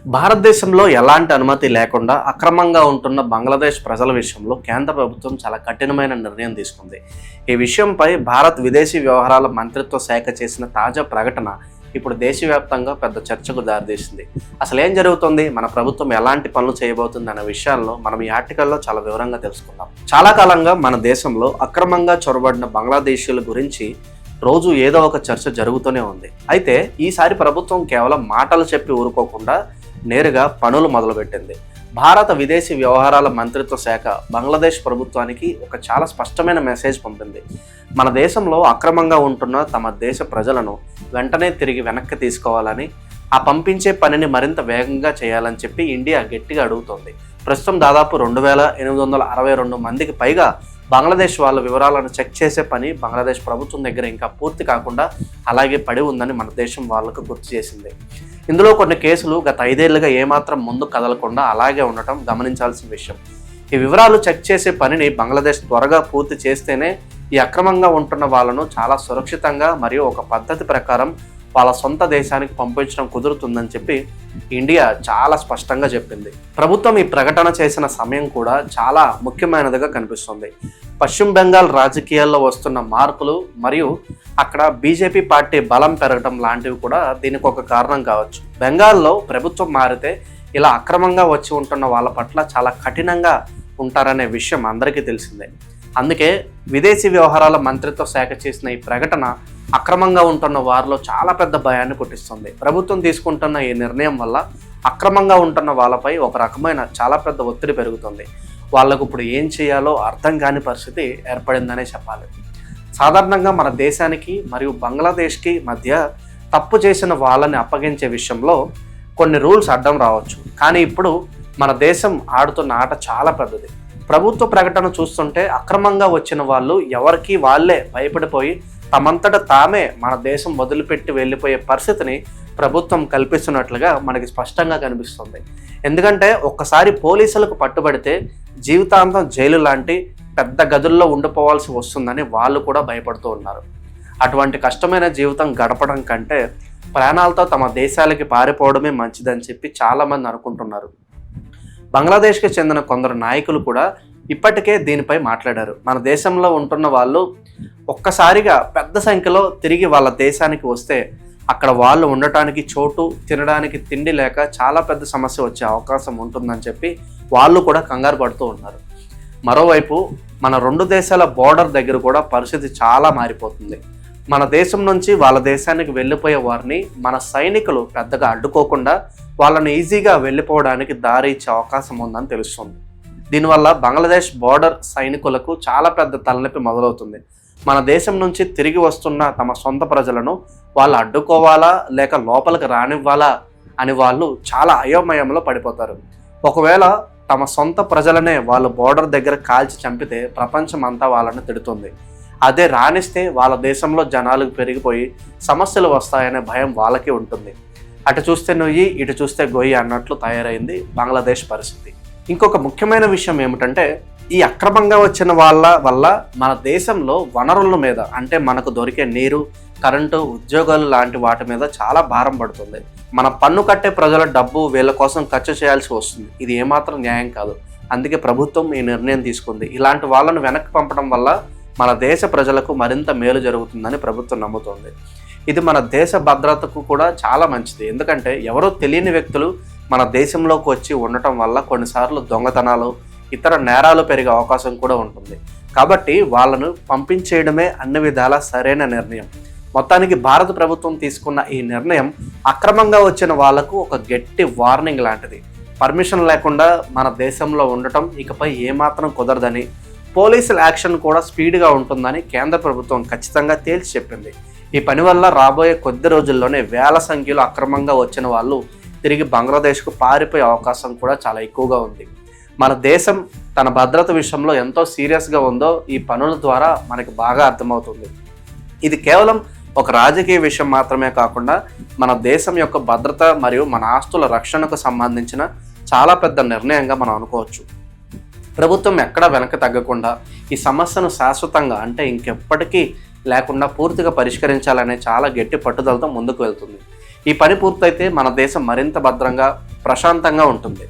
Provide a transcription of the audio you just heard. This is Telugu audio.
భారతదేశంలో ఎలాంటి అనుమతి లేకుండా అక్రమంగా ఉంటున్న బంగ్లాదేశ్ ప్రజల విషయంలో కేంద్ర ప్రభుత్వం చాలా కఠినమైన నిర్ణయం తీసుకుంది. ఈ విషయంపై భారత్ విదేశీ వ్యవహారాల మంత్రిత్వ శాఖ చేసిన తాజా ప్రకటన ఇప్పుడు దేశవ్యాప్తంగా పెద్ద చర్చకు దారితీసింది. అసలు ఏం జరుగుతుంది, మన ప్రభుత్వం ఎలాంటి పనులు చేయబోతుంది అనే విషయాల్లో మనం ఈ ఆర్టికల్లో చాలా వివరంగా తెలుసుకుందాం. చాలా కాలంగా మన దేశంలో అక్రమంగా చొరబడిన బంగ్లాదేశీయుల గురించి రోజు ఏదో ఒక చర్చ జరుగుతూనే ఉంది. అయితే ఈసారి ప్రభుత్వం కేవలం మాటలు చెప్పి ఊరుకోకుండా నేరుగా పనులు మొదలుపెట్టింది. భారత విదేశీ వ్యవహారాల మంత్రిత్వ శాఖ బంగ్లాదేశ్ ప్రభుత్వానికి ఒక చాలా స్పష్టమైన మెసేజ్ పంపింది. మన దేశంలో అక్రమంగా ఉంటున్న తమ దేశ ప్రజలను వెంటనే తిరిగి వెనక్కి తీసుకోవాలని, ఆ పంపించే పనిని మరింత వేగంగా చేయాలని చెప్పి ఇండియా గట్టిగా అడుగుతోంది. ప్రస్తుతం దాదాపు 2862 మందికి పైగా బంగ్లాదేశ్ వాళ్ళ వివరాలను చెక్ చేసే పని బంగ్లాదేశ్ ప్రభుత్వం దగ్గర ఇంకా పూర్తి కాకుండా అలాగే పడి ఉందని మన దేశం వాళ్ళకు గుర్తు చేసింది. ఇందులో కొన్ని కేసులు గత 5 ఏళ్లుగా ఏమాత్రం ముందు కదలకుండా అలాగే ఉండటం గమనించాల్సిన విషయం. ఈ వివరాలు చెక్ చేసే పనిని బంగ్లాదేశ్ త్వరగా పూర్తి చేస్తేనే ఈ అక్రమంగా ఉంటున్న వాళ్ళను చాలా సురక్షితంగా మరియు ఒక పద్ధతి ప్రకారం వాళ్ళ సొంత దేశానికి పంపించడం కుదురుతుందని చెప్పి ఇండియా చాలా స్పష్టంగా చెప్పింది. ప్రభుత్వం ఈ ప్రకటన చేసిన సమయం కూడా చాలా ముఖ్యమైనదిగా కనిపిస్తుంది. పశ్చిమ బెంగాల్ రాజకీయాల్లో వస్తున్న మార్పులు మరియు అక్కడ బీజేపీ పార్టీ బలం పెరగడం లాంటివి కూడా దీనికి ఒక కారణం కావచ్చు. బెంగాల్లో ప్రభుత్వం మారితే ఇలా అక్రమంగా వచ్చి ఉంటున్న వాళ్ళ పట్ల చాలా కఠినంగా ఉంటారనే విషయం అందరికీ తెలిసిందే. అందుకే విదేశీ వ్యవహారాల మంత్రిత్వ శాఖ చేసిన ఈ ప్రకటన అక్రమంగా ఉంటున్న వారిలో చాలా పెద్ద భయాన్ని పుట్టిస్తుంది. ప్రభుత్వం తీసుకుంటున్న ఈ నిర్ణయం వల్ల అక్రమంగా ఉంటున్న వాళ్ళపై ఒక రకమైన చాలా పెద్ద ఒత్తిడి పెరుగుతుంది. వాళ్ళకు ఇప్పుడు ఏం చేయాలో అర్థం కాని పరిస్థితి ఏర్పడిందనే చెప్పాలి. సాధారణంగా మన దేశానికి మరియు బంగ్లాదేశ్కి మధ్య తప్పు చేసిన వాళ్ళని అప్పగించే విషయంలో కొన్ని రూల్స్ అడ్డం రావచ్చు. కానీ ఇప్పుడు మన దేశం ఆడుతున్న ఆట చాలా పెద్దది. ప్రభుత్వ ప్రకటన చూస్తుంటే అక్రమంగా వచ్చిన వాళ్ళు ఎవరికి వాళ్ళే భయపడిపోయి తమంతట తామే మన దేశం వదిలిపెట్టి వెళ్ళిపోయే పరిస్థితిని ప్రభుత్వం కల్పిస్తున్నట్లుగా మనకి స్పష్టంగా కనిపిస్తుంది. ఎందుకంటే ఒక్కసారి పోలీసులకు పట్టుబడితే జీవితాంతం జైలు లాంటి పెద్ద గదుల్లో ఉండిపోవాల్సి వస్తుందని వాళ్ళు కూడా భయపడుతూ ఉన్నారు. అటువంటి కష్టమైన జీవితం గడపడం కంటే ప్రాణాలతో తమ దేశాలకి పారిపోవడమే మంచిదని చెప్పి చాలామంది అనుకుంటున్నారు. బంగ్లాదేశ్కి చెందిన కొందరు నాయకులు కూడా ఇప్పటికే దీనిపై మాట్లాడారు. మన దేశంలో ఉంటున్న వాళ్ళు ఒక్కసారిగా పెద్ద సంఖ్యలో తిరిగి వాళ్ళ దేశానికి వస్తే అక్కడ వాళ్ళు ఉండటానికి చోటు, తినడానికి తిండి లేక చాలా పెద్ద సమస్య వచ్చే అవకాశం ఉంటుందని చెప్పి వాళ్ళు కూడా కంగారు పడుతూ ఉన్నారు. మరోవైపు మన 2 దేశాల బోర్డర్ దగ్గర కూడా పరిస్థితి చాలా మారిపోతుంది. మన దేశం నుంచి వాళ్ళ దేశానికి వెళ్ళిపోయే వారిని మన సైనికులు పెద్దగా అడ్డుకోకుండా వాళ్ళని ఈజీగా వెళ్ళిపోవడానికి దారి ఇచ్చే అవకాశం ఉందని తెలుస్తుంది. దీనివల్ల బంగ్లాదేశ్ బోర్డర్ సైనికులకు చాలా పెద్ద తలనొప్పి మొదలవుతుంది. మన దేశం నుంచి తిరిగి వస్తున్న తమ సొంత ప్రజలను వాళ్ళు అడ్డుకోవాలా లేక లోపలికి రానివ్వాలా అని వాళ్ళు చాలా అయోమయంలో పడిపోతారు. ఒకవేళ తమ సొంత ప్రజలనే వాళ్ళు బోర్డర్ దగ్గర కాల్చి చంపితే ప్రపంచం అంతా వాళ్ళని తిడుతుంది. అదే రానిస్తే వాళ్ళ దేశంలో జనాలు పెరిగిపోయి సమస్యలు వస్తాయనే భయం వాళ్ళకి ఉంటుంది. అటు చూస్తే నొయ్యి, ఇటు చూస్తే గొయ్యి అన్నట్లు తయారైంది బంగ్లాదేశ్ పరిస్థితి. ఇంకొక ముఖ్యమైన విషయం ఏమిటంటే ఈ అక్రమంగా వచ్చిన వాళ్ళ వల్ల మన దేశంలో వనరుల మీద, అంటే మనకు దొరికే నీరు, కరెంటు, ఉద్యోగాలు లాంటి వాటి మీద చాలా భారం పడుతుంది. మన పన్ను కట్టే ప్రజల డబ్బు వీళ్ళ కోసం ఖర్చు చేయాల్సి వస్తుంది. ఇది ఏమాత్రం న్యాయం కాదు. అందుకే ప్రభుత్వం ఈ నిర్ణయం తీసుకుంది. ఇలాంటి వాళ్ళను వెనక్కి పంపడం వల్ల మన దేశ ప్రజలకు మరింత మేలు జరుగుతుందని ప్రభుత్వం నమ్ముతోంది. ఇది మన దేశ భద్రతకు కూడా చాలా మంచిది. ఎందుకంటే ఎవరో తెలియని వ్యక్తులు మన దేశంలోకి వచ్చి ఉండటం వల్ల కొన్నిసార్లు దొంగతనాలు, ఇతర నేరాలు పెరిగే అవకాశం కూడా ఉంటుంది. కాబట్టి వాళ్ళను పంపించేయడమే అన్ని విధాలా సరైన నిర్ణయం. మొత్తానికి భారత ప్రభుత్వం తీసుకున్న ఈ నిర్ణయం అక్రమంగా వచ్చిన వాళ్లకు ఒక గట్టి వార్నింగ్ లాంటిది. పర్మిషన్ లేకుండా మన దేశంలో ఉండటం ఇకపై ఏమాత్రం కుదరదని, పోలీసుల యాక్షన్ కూడా స్పీడ్గా ఉంటుందని కేంద్ర ప్రభుత్వం ఖచ్చితంగా తేల్చి చెప్పింది. ఈ పని వల్ల రాబోయే కొద్ది రోజుల్లోనే వేల సంఖ్యలో అక్రమంగా వచ్చిన వాళ్ళు తిరిగి బంగ్లాదేశ్కు పారిపోయే అవకాశం కూడా చాలా ఎక్కువగా ఉంది. మన దేశం తన భద్రత విషయంలో ఎంతో సీరియస్గా ఉందో ఈ పనుల ద్వారా మనకి బాగా అర్థమవుతుంది. ఇది కేవలం ఒక రాజకీయ విషయం మాత్రమే కాకుండా మన దేశం యొక్క భద్రత మరియు మన ఆస్తుల రక్షణకు సంబంధించిన చాలా పెద్ద నిర్ణయంగా మనం అనుకోవచ్చు. ప్రభుత్వం ఎక్కడా వెనక్కి తగ్గకుండా ఈ సమస్యను శాశ్వతంగా, అంటే ఇంకెప్పటికీ లేకుండా పూర్తిగా పరిష్కరించాలనే చాలా గట్టి పట్టుదలతో ముందుకు వెళ్తుంది. ఈ పని పూర్తయితే మన దేశం మరింత భద్రంగా ప్రశాంతంగా ఉంటుంది.